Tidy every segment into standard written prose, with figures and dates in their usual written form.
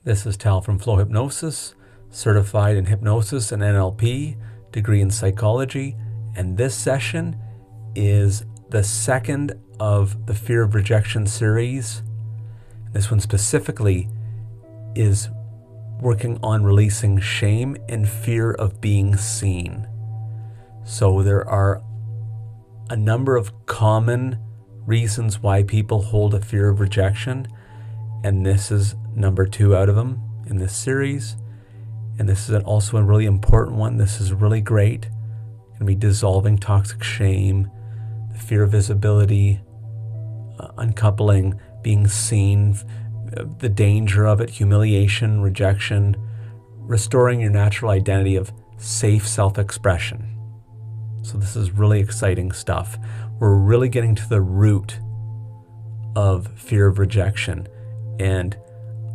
This is Tal from Flow Hypnosis, certified in hypnosis and NLP, degree in psychology, and this session is the second of the Fear of Rejection series. This one specifically is working on releasing shame and fear of being seen. So there are a number of common reasons why people hold a fear of rejection, and this is number 2 out of them in this series. And this is also a really important one. This is really great. Going to be dissolving toxic shame, the fear of visibility, uncoupling, being seen, the danger of it, humiliation, rejection, restoring your natural identity of safe self-expression. So this is really exciting stuff. We're really getting to the root of fear of rejection. And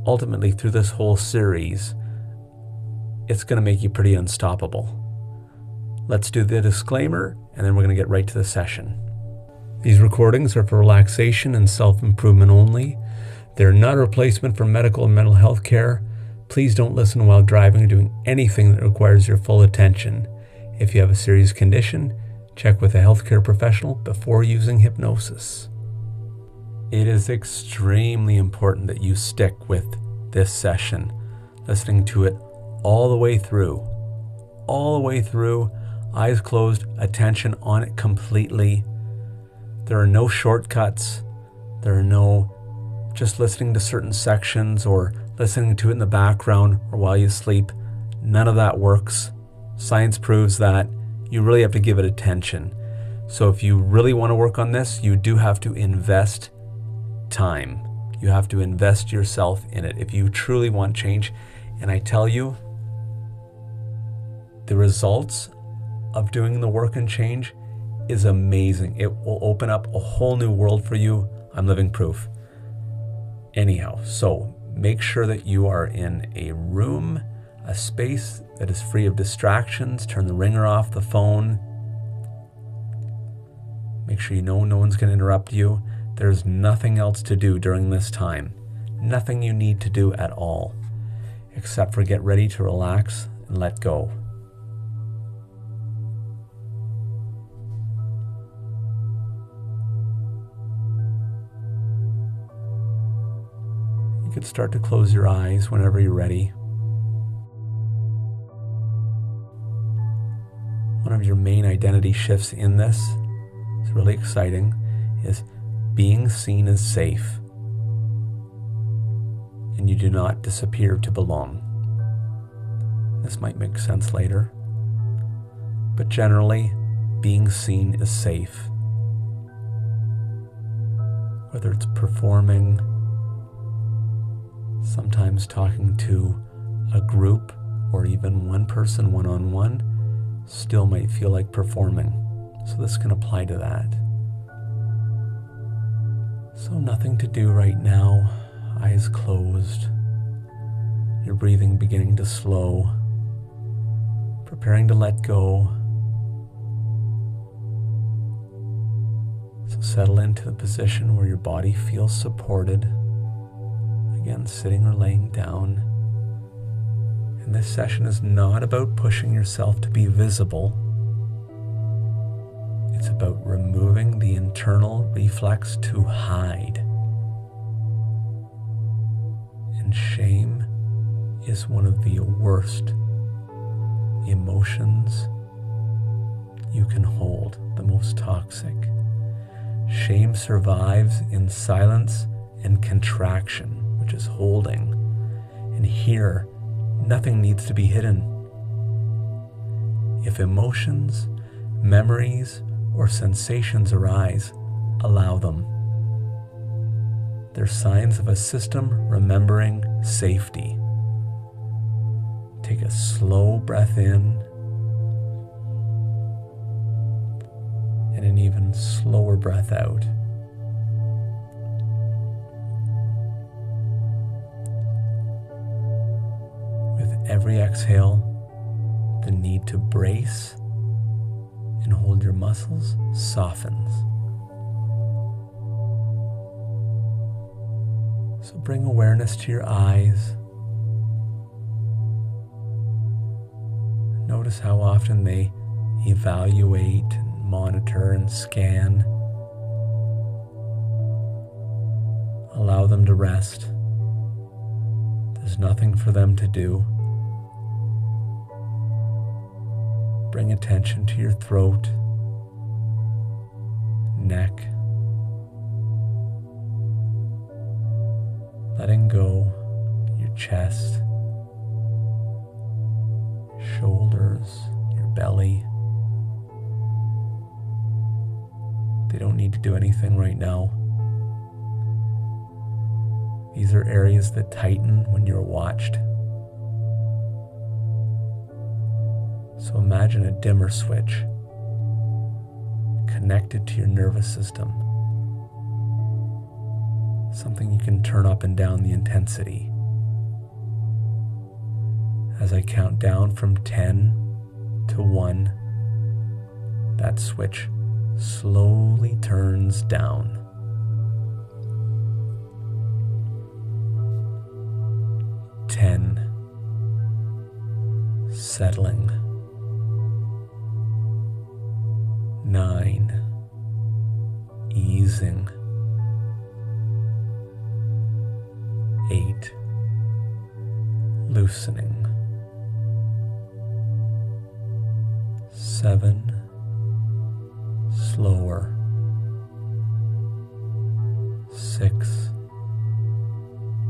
ultimately, through this whole series, it's going to make you pretty unstoppable. Let's do the disclaimer, and then we're going to get right to the session. These recordings are for relaxation and self-improvement only. They're not a replacement for medical and mental health care. Please don't listen while driving or doing anything that requires your full attention. If you have a serious condition, check with a healthcare professional before using hypnosis. It is extremely important that you stick with this session, listening to it all the way through, eyes closed, attention on it completely. There are no shortcuts. There are no just listening to certain sections or listening to it in the background or while you sleep. None of that works. Science proves that you really have to give it attention. So if you really want to work on this, you do have to invest time. You have to invest yourself in it if you truly want change. And I tell you, the results of doing the work and change is amazing. It will open up a whole new world for you. I'm living proof. Anyhow, so make sure that you are in a room, a space that is free of distractions. Turn the ringer off the phone. Make sure you know no one's going to interrupt you. There's nothing else to do during this time. Nothing you need to do at all, except for get ready to relax and let go. You can start to close your eyes whenever you're ready. One of your main identity shifts in this is really exciting, is being seen as safe, and you do not disappear to belong. This might make sense later, but generally, being seen is safe. Whether it's performing, sometimes talking to a group, or even one person one-on-one, still might feel like performing. So this can apply to that. So nothing to do right now, eyes closed, your breathing beginning to slow, preparing to let go. So settle into a position where your body feels supported, again sitting or laying down. And this session is not about pushing yourself to be visible. It's about removing the internal reflex to hide. And shame is one of the worst emotions you can hold, the most toxic. Shame survives in silence and contraction, which is holding. And here, nothing needs to be hidden. If emotions, memories, or sensations arise, allow them. They're signs of a system remembering safety. Take a slow breath in and an even slower breath out. With every exhale, the need to brace and hold your muscles softens. So bring awareness to your eyes, Notice how often they evaluate, and monitor, and scan. Allow them to rest. There's nothing for them to do. Bring attention to your throat, neck, letting go your chest, shoulders, your belly. They don't need to do anything right now. These are areas that tighten when you're watched. So imagine a dimmer switch connected to your nervous system. Something you can turn up and down the intensity. As I count down from 10 to 1, that switch slowly turns down. 10, settling. 9, easing. 8, loosening. 7, slower. 6,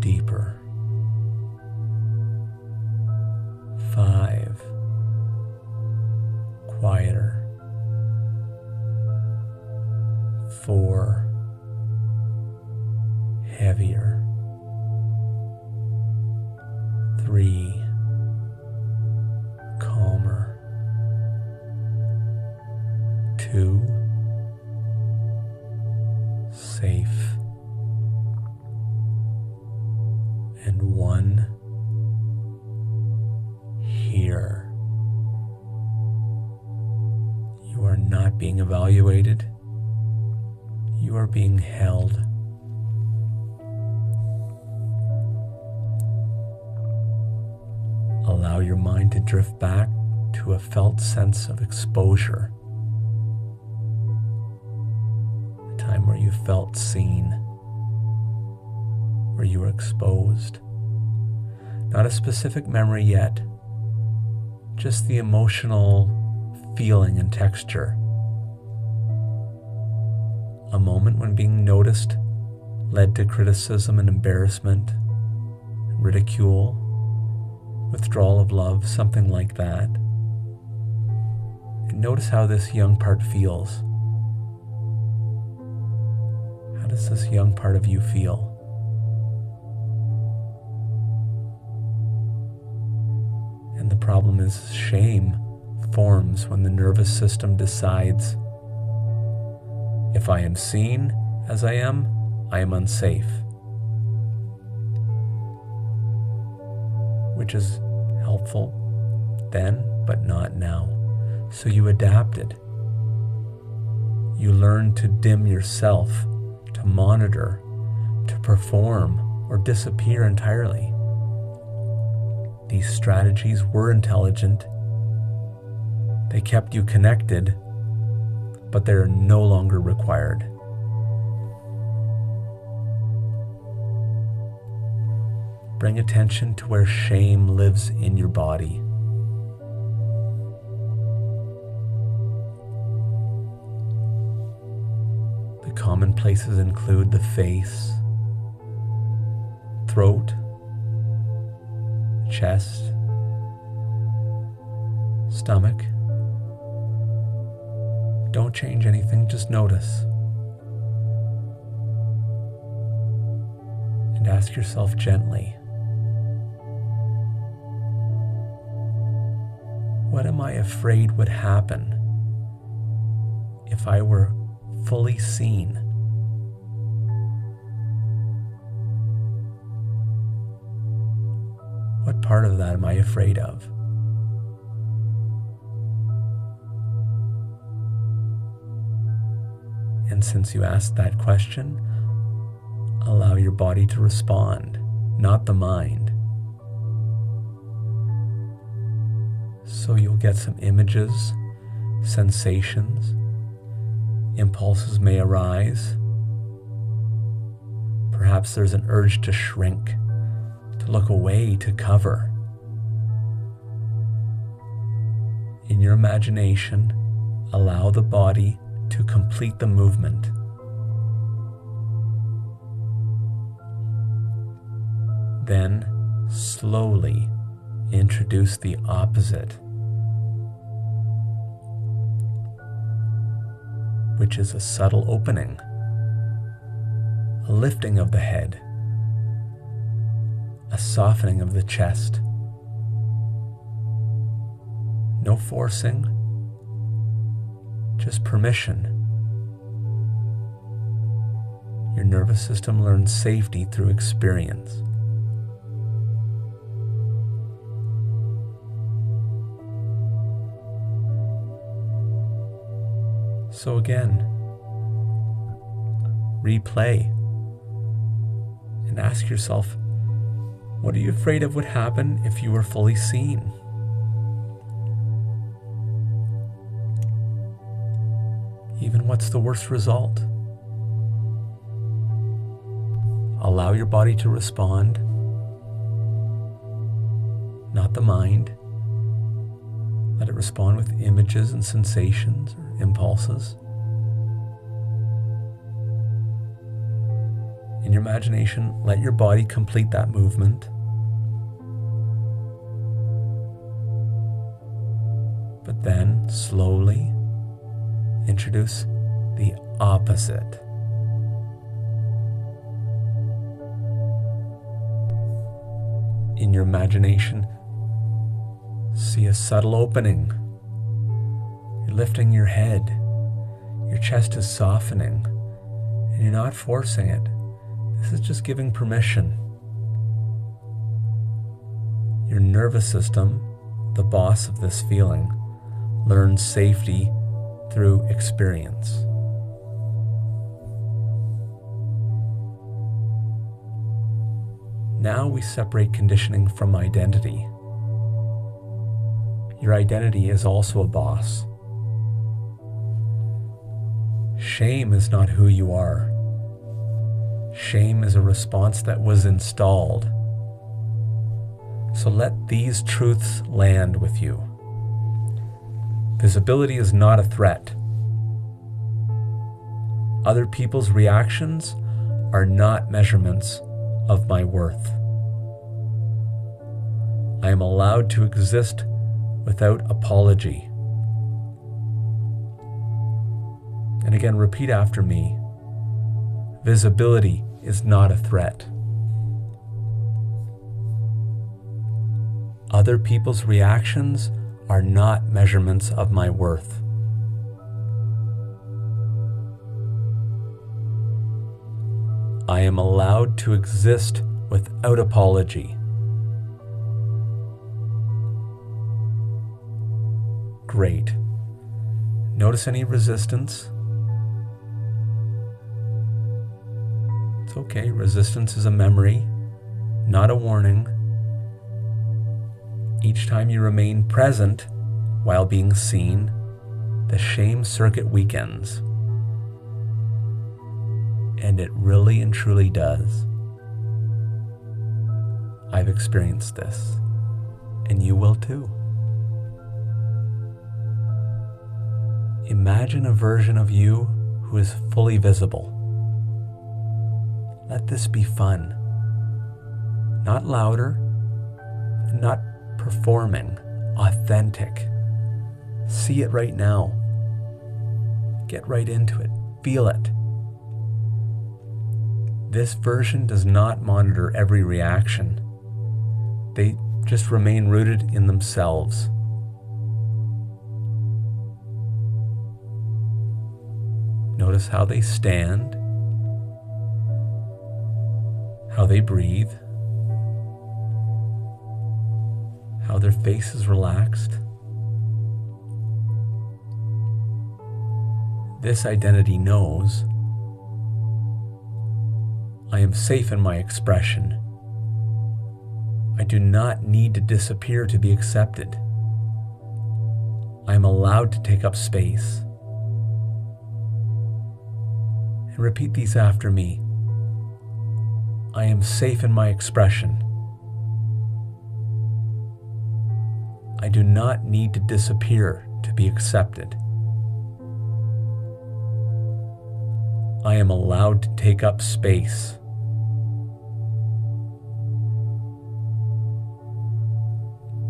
deeper. 5, quieter. 4, heavier. 3, calmer. 2, safe. And 1, here. You are not being evaluated. You are being held. Allow your mind to drift back to a felt sense of exposure. A time where you felt seen, where you were exposed. Not a specific memory yet, just the emotional feeling and texture. A moment when being noticed led to criticism and embarrassment, ridicule, withdrawal of love, something like that. And notice how this young part feels. How does this young part of you feel? And the problem is shame forms when the nervous system decides, if I am seen as I am unsafe. Which is helpful then, but not now. So you adapted. You learned to dim yourself, to monitor, to perform, or disappear entirely. These strategies were intelligent. They kept you connected, but they are no longer required. Bring attention to where shame lives in your body. The common places include the face, throat, chest, stomach. Don't change anything, just notice. And ask yourself gently, what am I afraid would happen if I were fully seen? What part of that am I afraid of? And since you asked that question, allow your body to respond, not the mind. So you'll get some images, sensations, impulses may arise. Perhaps there's an urge to shrink, to look away, to cover. In your imagination, allow the body to complete the movement. Then, slowly introduce the opposite, which is a subtle opening, a lifting of the head, a softening of the chest. No forcing, just permission. Your nervous system learns safety through experience. So again, replay and ask yourself, what are you afraid of would happen if you were fully seen? Even what's the worst result? Allow your body to respond, not the mind. Let it respond with images and sensations or impulses. In your imagination, let your body complete that movement. But then, slowly, introduce the opposite. In your imagination, see a subtle opening. You're lifting your head. Your chest is softening. And you're not forcing it. This is just giving permission. Your nervous system, the boss of this feeling, learns safety through experience. Now we separate conditioning from identity. Your identity is also a boss. Shame is not who you are. Shame is a response that was installed. So let these truths land with you. Visibility is not a threat. Other people's reactions are not measurements of my worth. I am allowed to exist without apology. And again, repeat after me. Visibility is not a threat. Other people's reactions are not measurements of my worth. I am allowed to exist without apology. Great. Notice any resistance? It's okay. Resistance is a memory, not a warning. Each time you remain present while being seen, the shame circuit weakens. And it really and truly does. I've experienced this, and you will too. Imagine a version of you who is fully visible. Let this be fun. Not louder, not performing, authentic. See it right now. Get right into it. Feel it. This version does not monitor every reaction. They just remain rooted in themselves. Notice how they stand, how they breathe, how their face is relaxed. This identity knows I am safe in my expression. I do not need to disappear to be accepted. I am allowed to take up space. And repeat these after me. I am safe in my expression. I do not need to disappear to be accepted. I am allowed to take up space.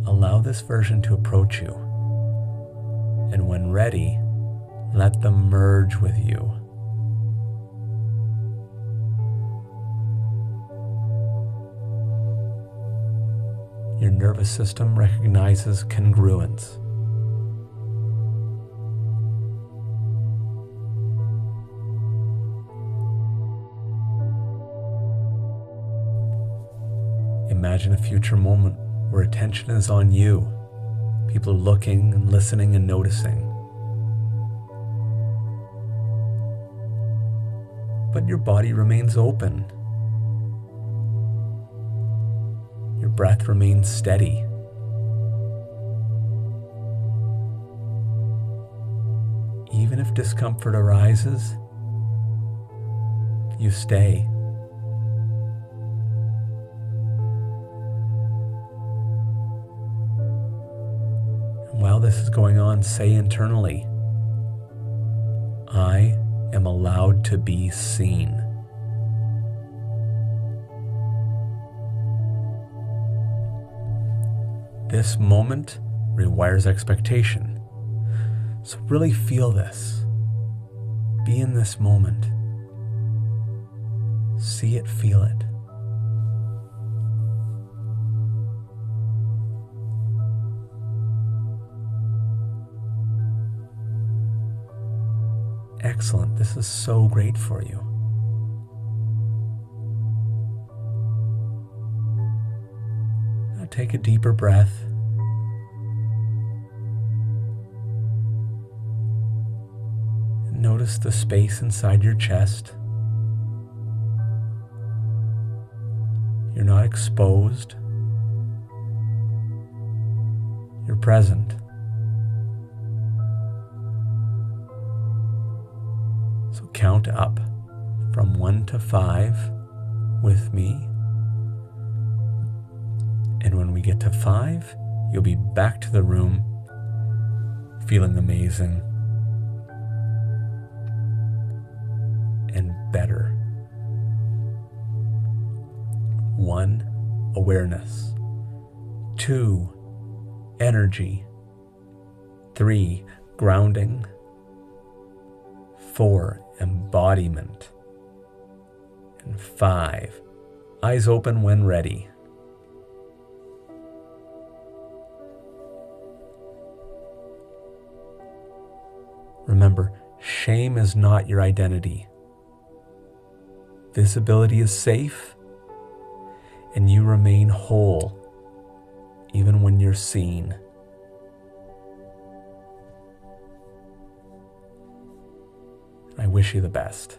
Allow this version to approach you, and when ready, let them merge with you. Your nervous system recognizes congruence. Imagine a future moment where attention is on you. People are looking and listening and noticing. But your body remains open. Your breath remains steady. Even if discomfort arises, you stay. And while this is going on, say internally, I am allowed to be seen. This moment rewires expectation. So really feel this. Be in this moment. See it, feel it. Excellent. This is so great for you. Now take a deeper breath. And notice the space inside your chest. You're not exposed. You're present. So count up from 1 to 5 with me. And when we get to 5, you'll be back to the room feeling amazing and better. 1, awareness. 2, energy. 3, grounding. 4, embodiment. And 5, eyes open when ready. Remember, shame is not your identity. Visibility is safe, and you remain whole, even when you're seen. I wish you the best.